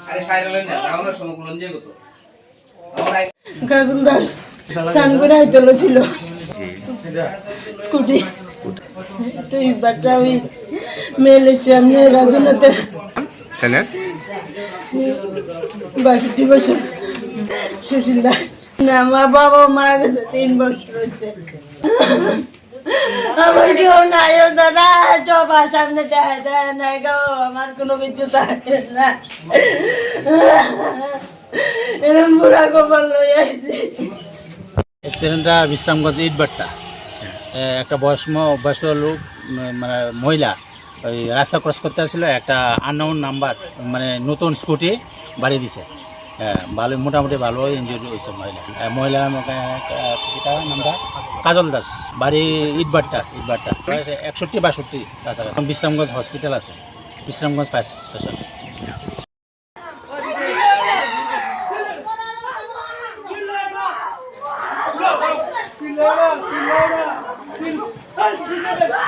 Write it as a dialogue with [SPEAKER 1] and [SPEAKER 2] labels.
[SPEAKER 1] আরে সাইরালেন না আমরা সমকুলন যাইব তো
[SPEAKER 2] গাজন দাস সানগুনা আইতলো ছিল স্কুটি তো ইবারটা ওই মেলের সামনে রাজনাতে
[SPEAKER 3] কেন
[SPEAKER 2] 62 বছর সুশীল দাস না মা বাবা মারা গেছে 3 বছর হয়েছে আমার কেউ নাই ও দাদা সবার সামনে দেয় নাই গো আমার কোনো কিছু থাকে না এরকম বুড়া কপাল লই আইছি।
[SPEAKER 4] অ্যাক্সিডেন্টটা বিশ্রামগঞ্জ ইটবাট্টা একটা বয়স্ক লোক মানে মহিলা ওই রাস্তা ক্রস করতে আসছিল, একটা আননোন নাম্বার মানে নতুন স্কুটি বাড়ি দিছে। ভালো মোটামুটি ভালো ইনজুরি হয়েছে মহিলা নামটা কাজল দাস, বাড়ি ইটবাট্টা 61-62 কাছাকাছি। বিশ্রামগঞ্জ হসপিটাল আছে, Bishramganj fire station.
[SPEAKER 5] Let's go!